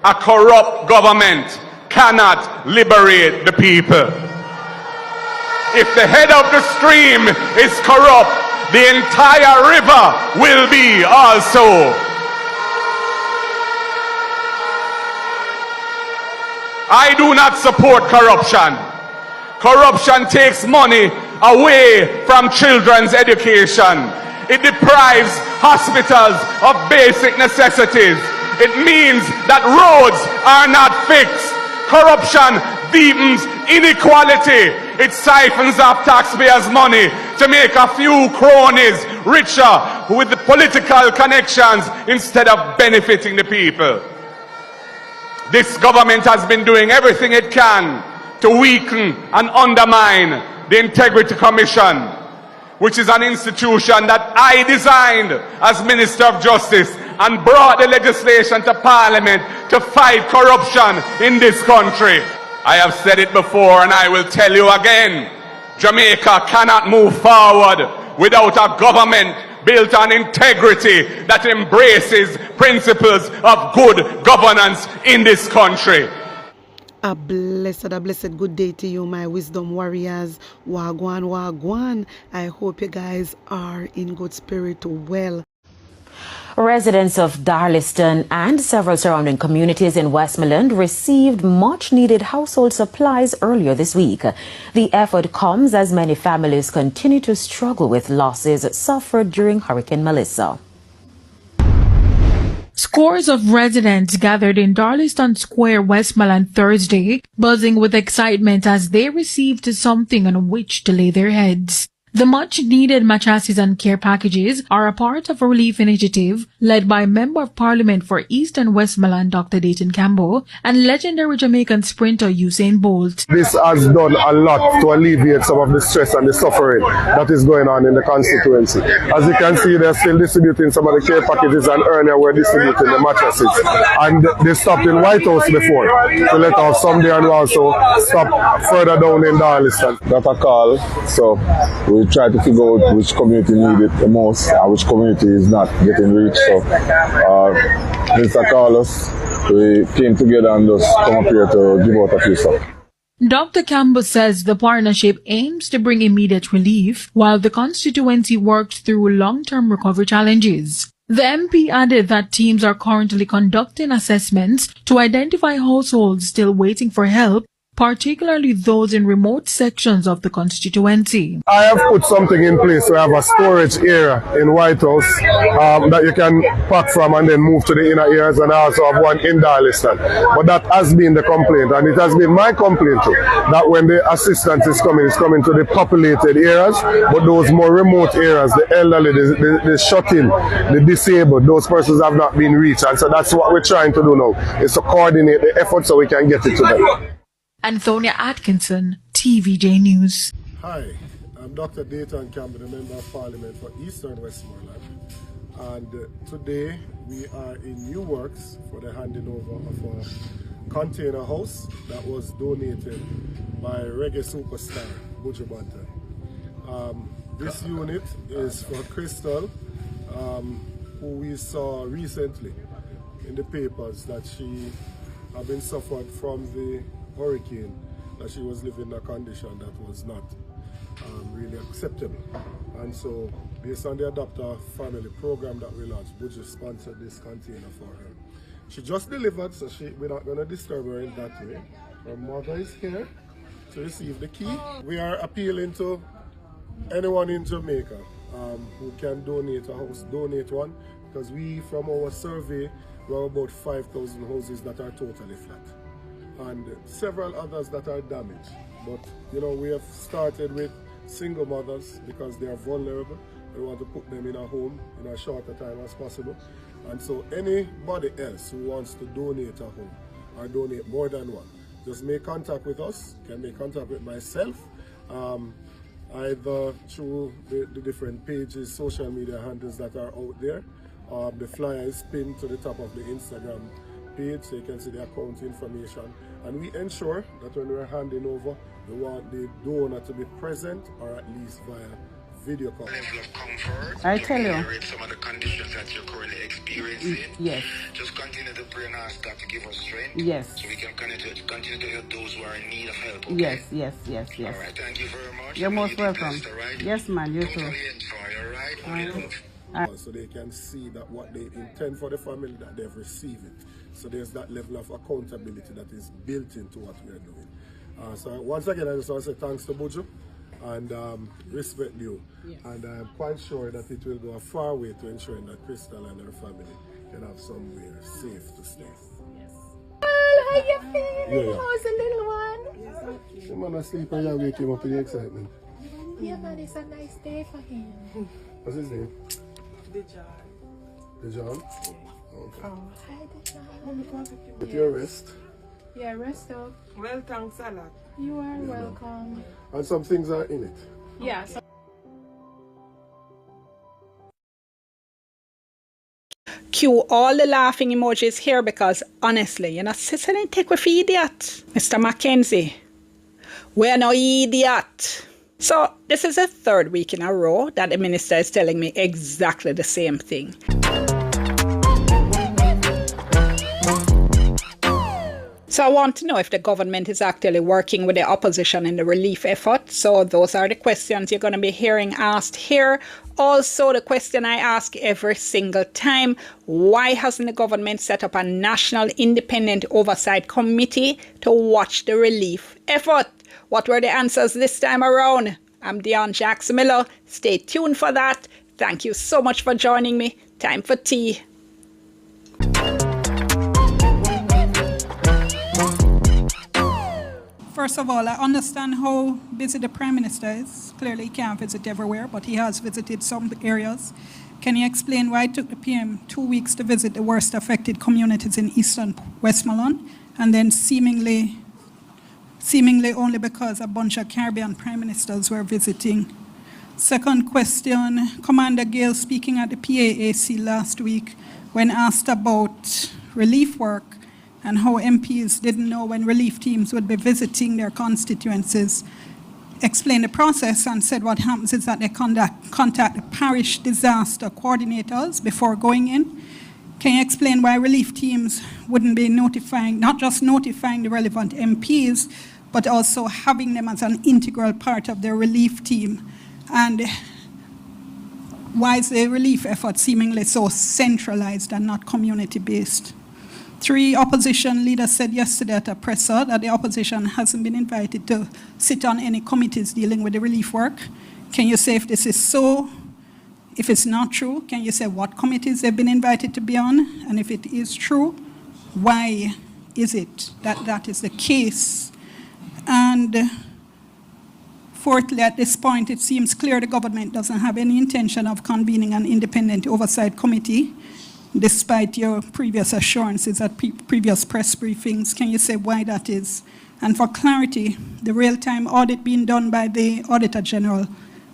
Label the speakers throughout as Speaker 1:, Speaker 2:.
Speaker 1: A corrupt government cannot liberate the people. If the head of the stream is corrupt, the entire river will be also. I do not support corruption. Corruption takes money away from children's education. It deprives hospitals of basic necessities. It means that roads are not fixed. Corruption deepens inequality. It siphons off taxpayers' money to make a few cronies richer with the political connections instead of benefiting the people. This government has been doing everything it can to weaken and undermine the Integrity Commission, which is an institution that I designed as Minister of Justice and brought the legislation to Parliament to fight corruption in this country. I have said it before and I will tell you again, Jamaica cannot move forward without a government built on integrity that embraces principles of good governance in this country.
Speaker 2: A blessed good day to you, my wisdom warriors. Wagwan, wagwan. I hope you guys are in good spirit well.
Speaker 3: Residents of Darliston and several surrounding communities in Westmoreland received much-needed household supplies earlier this week. The effort comes as many families continue to struggle with losses suffered during Hurricane Melissa.
Speaker 4: Scores of residents gathered in Darliston Square, Westmoreland Thursday, buzzing with excitement as they received something on which to lay their heads. The much-needed mattresses and care packages are a part of a relief initiative led by Member of Parliament for East and Westmoreland Dr. Dayton Campbell and legendary Jamaican sprinter Usain Bolt.
Speaker 5: This has done a lot to alleviate some of the stress and the suffering that is going on in the constituency. As you can see, they're still distributing some of the care packages, and earlier we're distributing the mattresses. And they stopped in White House before to let off someday, and also stop further down in Darliston.
Speaker 6: Got a call, so we try to figure out which community need it the most and which community is not getting reached. So Mr. Carlos, we came together and just come up here to give out a few stuff.
Speaker 4: Dr. Campbell says the partnership aims to bring immediate relief while the constituency worked through long-term recovery challenges. The MP added that teams are currently conducting assessments to identify households still waiting for help, particularly those in remote sections of the constituency.
Speaker 5: I have put something in place to have a storage area in White House that you can pack from and then move to the inner areas, and I also have one in Darliston. But that has been the complaint, and it has been my complaint too, that when the assistance is coming, it's coming to the populated areas, but those more remote areas, the elderly, the shut-in, the disabled, those persons have not been reached. And so that's what we're trying to do now, is to coordinate the effort so we can get it to them.
Speaker 4: Antonia Atkinson, TVJ News.
Speaker 5: Hi, I'm Dr. Dayton Campbell, the Member of Parliament for Eastern Westmoreland. And today we are in New Works for the handing over of a container house that was donated by reggae superstar Buju Banton. This unit is for Crystal, who we saw recently in the papers that she had been suffered from the hurricane, that she was living in a condition that was not really acceptable. And so, based on the Adopter Family program that we launched, Buju sponsored this container for her. She just delivered, so we're not going to disturb her in that way. Her mother is here to receive the key. We are appealing to anyone in Jamaica who can donate a house, donate one, because we, from our survey, we have about 5,000 houses that are totally flat, and several others that are damaged. But you know, we have started with single mothers because they are vulnerable. We want to put them in a home in as short a time as possible. And so anybody else who wants to donate a home or donate more than one, just make contact with us. You can make contact with myself, either through the different pages, social media handles that are out there. The flyer is pinned to the top of the Instagram page, so you can see the account information. And we ensure that when we're handing over, we want the donor to be present, or at least via video call.
Speaker 7: Level of comfort.
Speaker 8: I tell you.
Speaker 7: Some of the conditions that you're currently experiencing.
Speaker 8: Yes.
Speaker 7: Just continue to pray and ask God to give us strength.
Speaker 8: Yes.
Speaker 7: So we can continue to help those who are in need of help. Okay?
Speaker 8: Yes.
Speaker 7: All right. Thank you very much.
Speaker 8: You're most welcome.
Speaker 7: Blessed, right?
Speaker 8: Yes, man. You too.
Speaker 7: Totally enjoy. All right.
Speaker 5: So they can see that what they intend for the family, that they've received it. So there's that level of accountability that is built into what we are doing. So once again, I just want to say thanks to Buju and respect you. Yes. And I'm quite sure that it will go a far way to ensuring that Crystal and her family can have somewhere safe to stay.
Speaker 9: Yes. How you feeling?
Speaker 5: Yeah.
Speaker 9: How's the little one?
Speaker 5: Yes, the man asleep and you wake him up in the excitement.
Speaker 9: Yeah, man, it's a nice day for him.
Speaker 5: What's his name?
Speaker 9: Dejan.
Speaker 5: Dejan?
Speaker 9: Yeah.
Speaker 5: Okay.
Speaker 9: Oh, hi, Dejan.
Speaker 5: Get your rest.
Speaker 9: Yeah, rest up.
Speaker 8: Well, thanks a lot.
Speaker 9: You are welcome.
Speaker 5: And some things are in it.
Speaker 9: Yeah. So
Speaker 10: cue all the laughing emojis here because honestly, you're not sitting take with idiot. Mr. Mackenzie, we're no idiot. So this is the third week in a row that the minister is telling me exactly the same thing. So I want to know if the government is actually working with the opposition in the relief effort. So those are the questions you're going to be hearing asked here. Also, the question I ask every single time, why hasn't the government set up a national independent oversight committee to watch the relief effort? What were the answers this time around? I'm Dion Jackson Miller. Stay tuned for that. Thank you so much for joining me. Time for tea.
Speaker 11: First of all, I understand how busy the Prime Minister is. Clearly, he can't visit everywhere, but he has visited some areas. Can you explain why it took the PM 2 weeks to visit the worst affected communities in eastern Westmoreland, and then seemingly only because a bunch of Caribbean Prime Ministers were visiting? Second question, Commander Gale speaking at the PAAC last week when asked about relief work and how MPs didn't know when relief teams would be visiting their constituencies, explained the process and said what happens is that they contact the parish disaster coordinators before going in. Can you explain why relief teams wouldn't be notifying, not just notifying the relevant MPs, but also having them as an integral part of their relief team? And why is the relief effort seemingly so centralized and not community-based? 3 opposition leaders said yesterday at a presser that the opposition hasn't been invited to sit on any committees dealing with the relief work. Can you say if this is so? If it's not true, can you say what committees they've been invited to be on? And if it is true, why is it that that is the case? And fourthly, at this point, it seems clear the government doesn't have any intention of convening an independent oversight committee, despite your previous assurances at previous press briefings. Can you say why that is? And for clarity, the real-time audit being done by the Auditor General,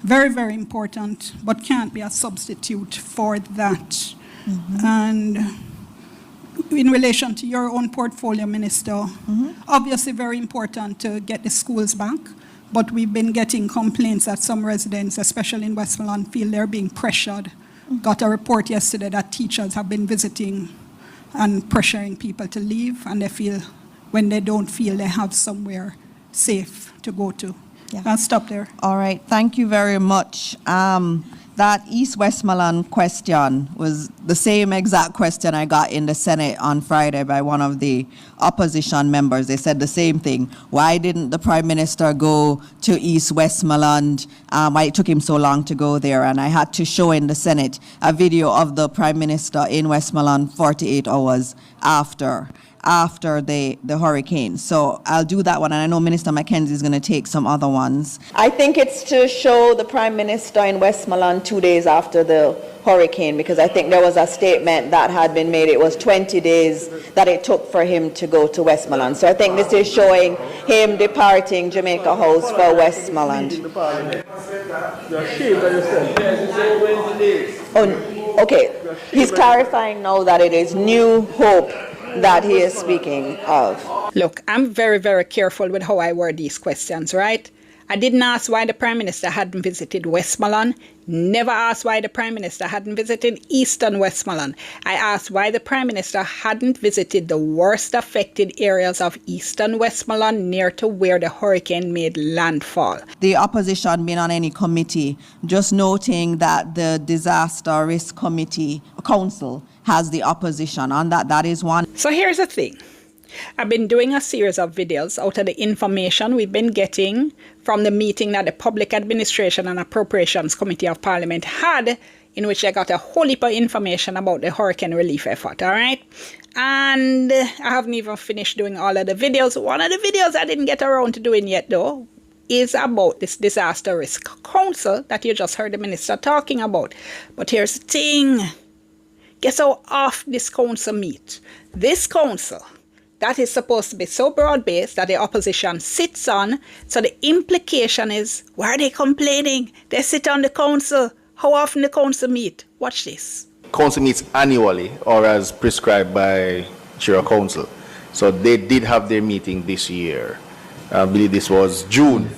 Speaker 11: very, very important, but can't be a substitute for that. And in relation to your own portfolio, Minister, obviously very important to get the schools back, but we've been getting complaints that some residents, especially in Westmoreland, feel they're being pressured. Got a report yesterday that teachers have been visiting and pressuring people to leave, and they feel when they don't feel they have somewhere safe to go to. Yeah. I'll stop there.
Speaker 12: All right, thank you very much. That East Westmoreland question was the same exact question I got in the Senate on Friday by one of the opposition members. They said the same thing. Why didn't the Prime Minister go to East Westmoreland? Why it took him so long to go there? And I had to show in the Senate a video of the Prime Minister in Westmoreland 48 hours after the hurricane. So I'll do that one, and I know Minister Mackenzie is going to take some other ones. I think it's to show the Prime Minister in Westmoreland 2 days after the hurricane, because I think there was a statement that had been made. It was 20 days that it took for him to go to Westmoreland. So I think this is showing him departing Jamaica House for Westmoreland. Oh, okay. He's clarifying now that it is New Hope that he is speaking of.
Speaker 10: Look, I'm very, very careful with how I word these questions, right? I didn't ask why the Prime Minister hadn't visited Westmoreland. Never asked why the Prime Minister hadn't visited Eastern Westmoreland. I asked why the Prime Minister hadn't visited the worst affected areas of Eastern Westmoreland near to where the hurricane made landfall.
Speaker 12: The opposition being on any committee, just noting that the Disaster Risk Committee Council has the opposition on that. That is one.
Speaker 10: So here's the thing. I've been doing a series of videos out of the information we've been getting from the meeting that the Public Administration and Appropriations Committee of Parliament had, in which I got a whole heap of information about the hurricane relief effort, all right? And I haven't even finished doing all of the videos. One of the videos I didn't get around to doing yet, though, is about this Disaster Risk Council that you just heard the minister talking about. But here's the thing. Guess how off this council meet? This council that is supposed to be so broad-based that the opposition sits on. So the implication is, why are they complaining? They sit on the council. How often the council meet? Watch this.
Speaker 13: Council meets annually or as prescribed by Chair Council. So they did have their meeting this year. I believe this was June.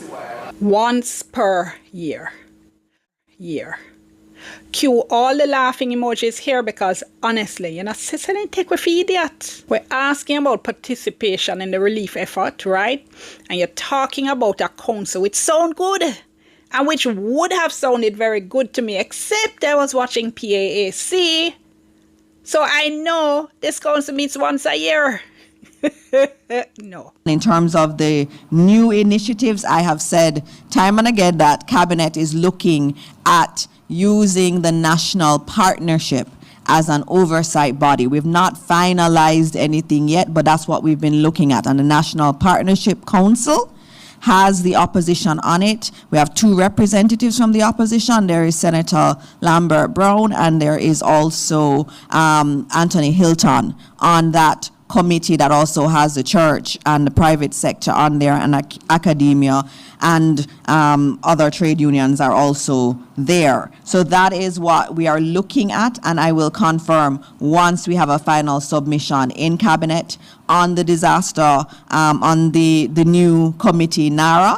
Speaker 10: Once per year. Cue all the laughing emojis here because honestly, you're not sitting and take with idiot. We're asking about participation in the relief effort, right? And you're talking about a council which sound good and which would have sounded very good to me, except I was watching PAAC. So I know this council meets once a year. No.
Speaker 12: In terms of the new initiatives, I have said time and again that Cabinet is looking at using the national partnership as an oversight body. We've not finalized anything yet, but that's what we've been looking at. And the National Partnership Council has the opposition on it. We have 2 representatives from the opposition. There is Senator Lambert Brown, and there is also Anthony Hilton on that committee that also has the church and the private sector on there, and academia and other trade unions are also there. So that is what we are looking at, and I will confirm once we have a final submission in Cabinet on the disaster, on the new committee, NARA,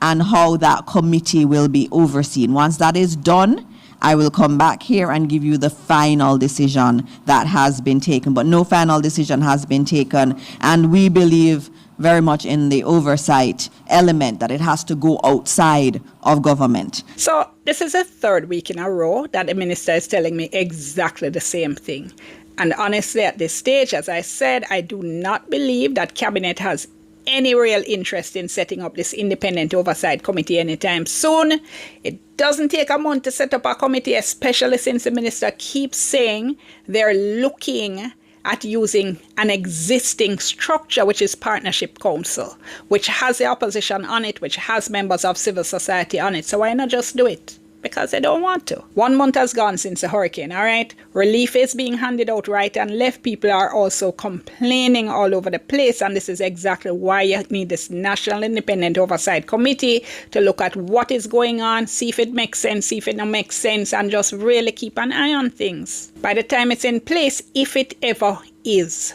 Speaker 12: and how that committee will be overseen. Once that is done, I will come back here and give you the final decision that has been taken. But no final decision has been taken, and we believe very much in the oversight element that it has to go outside of government.
Speaker 10: So this is the 3rd week in a row that the minister is telling me exactly the same thing. And honestly, at this stage, as I said, I do not believe that Cabinet has any real interest in setting up this independent oversight committee anytime soon. It doesn't take a month to set up a committee, especially since the minister keeps saying they're looking at using an existing structure, which is Partnership Council, which has the opposition on it, which has members of civil society on it. So why not just do it? Because they don't want to. 1 month has gone since the hurricane, all right? Relief is being handed out right and left. People are also complaining all over the place, and this is exactly why you need this National Independent Oversight Committee to look at what is going on, see if it makes sense, see if it don't make sense, and just really keep an eye on things. By the time it's in place, if it ever is,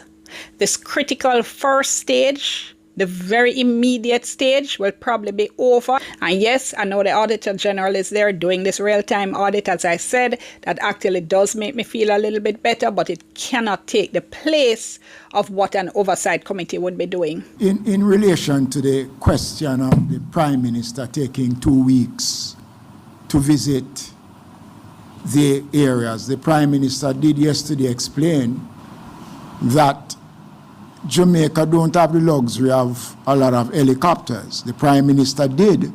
Speaker 10: this critical first stage, the very immediate stage, will probably be over. And yes, I know the Auditor General is there doing this real-time audit, as I said. That actually does make me feel a little bit better, but it cannot take the place of what an oversight committee would be doing.
Speaker 14: In relation to the question of the Prime Minister taking 2 weeks to visit the areas, the Prime Minister did yesterday explain that Jamaica don't have the luxury of a lot of helicopters. The Prime Minister did,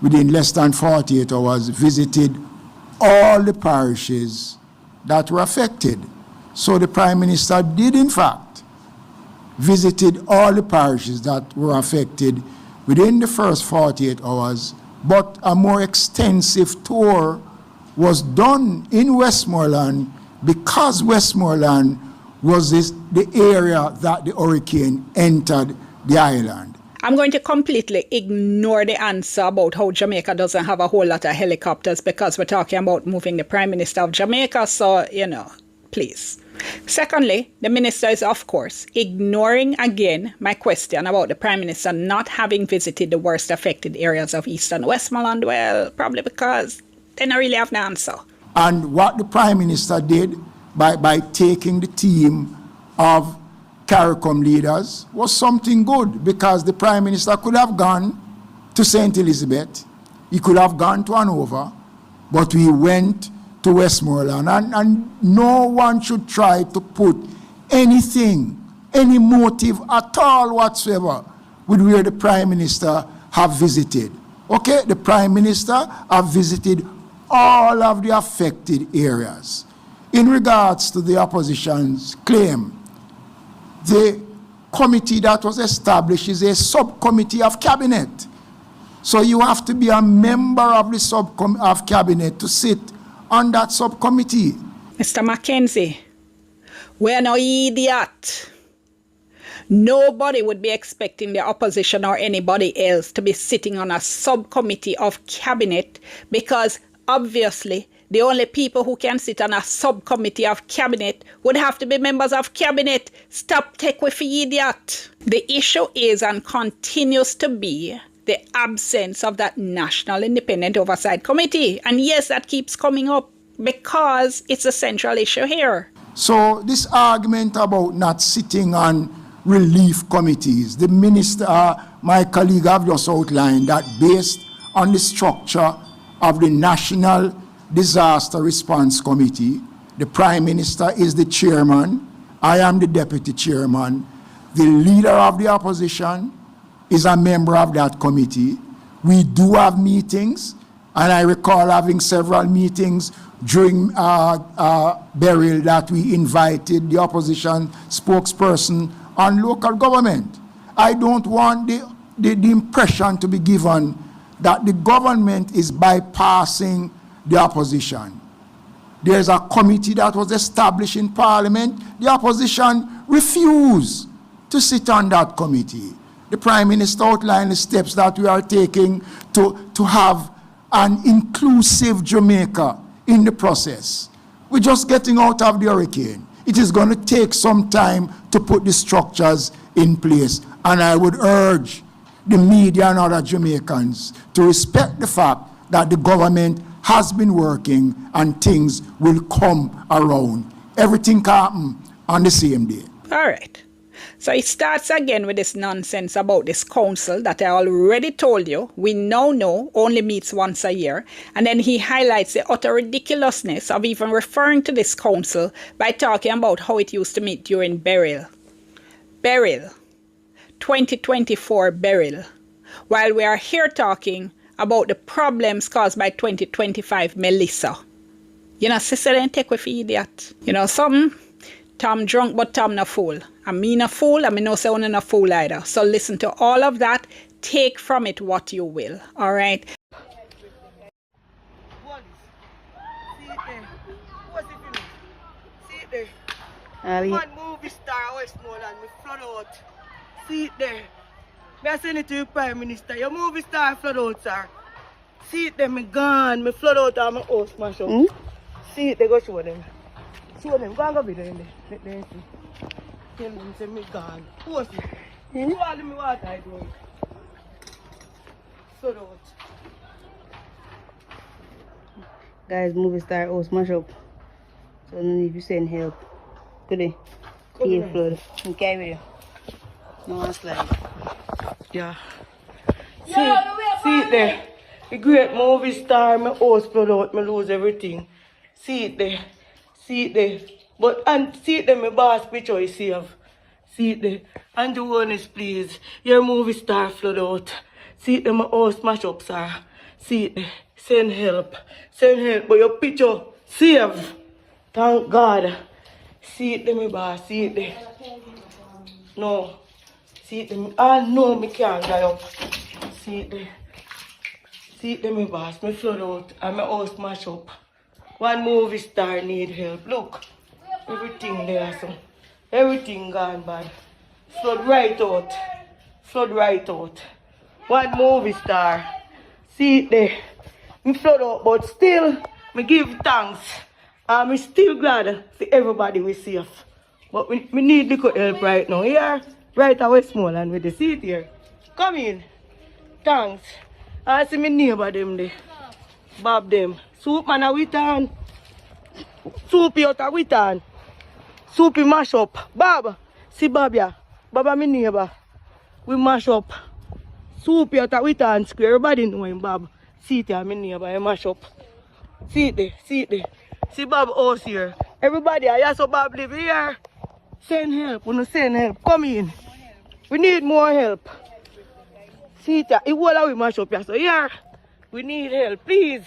Speaker 14: within less than 48 hours, visited all the parishes that were affected. So the Prime Minister did, in fact, visited all the parishes that were affected within the first 48 hours, but a more extensive tour was done in Westmoreland because Westmoreland was the area that the hurricane entered the island.
Speaker 10: I'm going to completely ignore the answer about how Jamaica doesn't have a whole lot of helicopters because we're talking about moving the Prime Minister of Jamaica. So, please. Secondly, the minister is, of course, ignoring again my question about the Prime Minister not having visited the worst affected areas of Eastern Westmoreland. Well, probably because they don't really have an answer.
Speaker 14: And what the Prime Minister did by taking the team of CARICOM leaders was something good, because the Prime Minister could have gone to St. Elizabeth, he could have gone to Hanover, but we went to Westmoreland, and no one should try to put anything, any motive at all whatsoever with where the Prime Minister have visited. Okay, the Prime Minister have visited all of the affected areas. In regards to the opposition's claim, the committee that was established is a subcommittee of cabinet. So you have to be a member of the of cabinet to sit on that subcommittee.
Speaker 10: Mr. Mackenzie, we're no idiot. Nobody would be expecting the opposition or anybody else to be sitting on a subcommittee of cabinet, because obviously the only people who can sit on a subcommittee of cabinet would have to be members of cabinet. Stop take with idiot. The issue is and continues to be the absence of that National Independent Oversight Committee. And yes, that keeps coming up because it's a central issue here.
Speaker 14: So this argument about not sitting on relief committees, the minister, my colleague have just outlined that based on the structure of the National Disaster Response Committee, the Prime Minister is the chairman, I am the deputy chairman, the leader of the opposition is a member of that committee. We do have meetings, and I recall having several meetings during burial that we invited the opposition spokesperson on local government. I don't want the impression to be given that the government is bypassing the opposition. There's a committee that was established in Parliament. The opposition refused to sit on that committee. The Prime Minister outlined the steps that we are taking to have an inclusive Jamaica in the process. We're just getting out of the hurricane. It is going to take some time to put the structures in place. And I would urge the media and other Jamaicans to respect the fact that the government has been working and things will come around. Everything can happen on the same day.
Speaker 10: All right. So it starts again with this nonsense about this council that I already told you we now know only meets once a year. And then he highlights the utter ridiculousness of even referring to this council by talking about how it used to meet during burial. Burial. 2024 burial. While we are here talking about the problems caused by 2025 Melissa. You know, sister, then take with idiot. You know something? Tom drunk, but Tom no fool. I mean a fool, I mean no say no fool either. So listen to all of that. Take from it what you will. All right?
Speaker 8: One movie star Westmoreland, me flood out. See it there. Me I send it to the Prime Minister. Your movie star flood out, sir. See it there, me gone. Me flood out and my house smash up. See it, they go show them. Show them. Go and go video in there. Let them see. Tell them, say me gone. Post it. You all me what I do. Flood out.
Speaker 15: Guys, movie star house smash up. So no need to send help. Today. Pay flood. Okay, video. No one slide.
Speaker 8: Yeah. See it there. The great movie star, my house flood out, me lose everything. See it there. See it there. But and see it there, my boss picture is save. See it there. And the honest, please. Your movie star flood out. See it there, my house smash up, sir. See it there. Send help. Send help. But your picture save. Thank God. See it there, my boss. See it there. No. See it there. Ah, no, me can't die up. See it there. See it there, my boss. Me flood out and my house smash up. One movie star need help. Look. Everything there, so. Everything gone bad. Flood right out. Flood right out. One movie star. See it there. Me flood out, but still, me give thanks. I'm still glad for everybody we safe. But we need little help right now. Here, right at Westmoreland with the seat here. Come in. Thanks. I see my neighbor them there. Bob them. Soup man a wit on. Soupy out a wit on. Soupy mash up. Bob. See Bob ya. Bob my neighbor. We mash up. Soupy out a wit on square. Everybody know him, Bob. See it here, my neighbor. I mash up. See it there. See it there. See Bob house here. Everybody, I saw Bob live here. Send help. We no send help. Come in. We need more help. See it. It will we mash up here. So here, we need help. Please.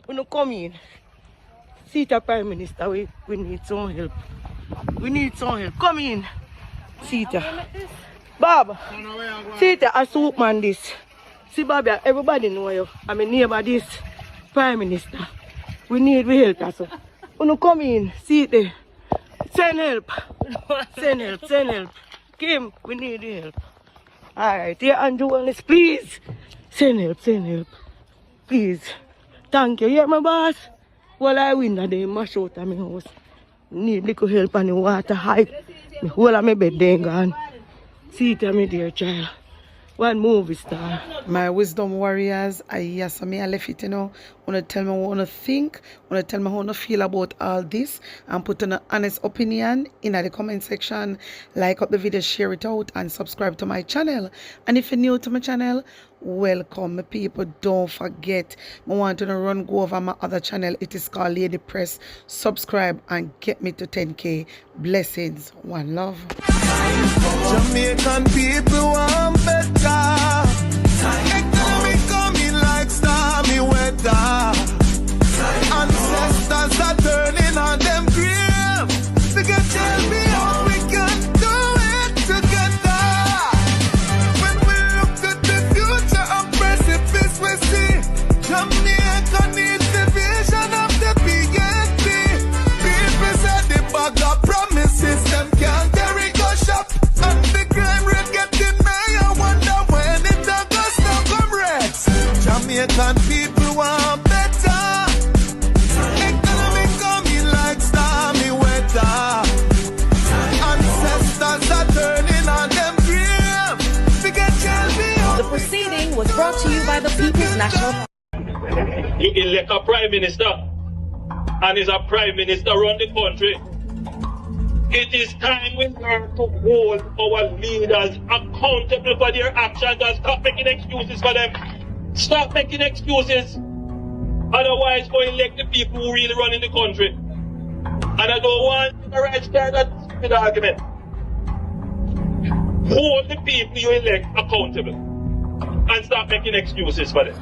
Speaker 8: We no come in. See it, Prime Minister. We need some help. We need some help. Come in. See it. Bob. See it. A soup man this. See Bob, everybody know you. I'm a neighbor this. Prime Minister. We need help. Also. We no come in. See it there. Send help. Send help. Send help. Kim, we need help. Alright, here Andrew Wellness, please. Send help. Send help. Please. Thank you. You hear my boss? Well, I win that they mash out of my house. Need little help on the water hype. The whole of my bed then gone. See it, my dear child. One movie star.
Speaker 2: My wisdom warriors, I left it, wanna tell me what I wanna think, wanna tell me how I wanna feel about all this, and put an honest opinion in the comment section. Like up the video, share it out, and subscribe to my channel. And if you're new to my channel, welcome, my people. Don't forget, I want to go over my other channel. It is called Lady Press. Subscribe and get me to 10K. Blessings. One love.
Speaker 16: Jamaican people want better. Economy coming like stormy weather. Ancestors are turning on them grave. They can tell me how we can do it together. When we look at the future of precipice, we see Jamaica needs the vision of the PNP. People said the bag of promises them can't carry go shop. And the crime rate getting higher. Wonder when it does now come rest. Jamaican people want better. Economy coming like stormy weather. Ancestors are turning on them grave.
Speaker 17: The proceeding was brought to you by the People's National.
Speaker 18: You elect a prime minister, and is a prime minister run the country. It is time we learn to hold our leaders accountable for their actions and stop making excuses for them. Stop making excuses. Otherwise, go elect the people who really run in the country. And I don't want to right start that stupid argument. Hold the people you elect accountable and stop making excuses for them.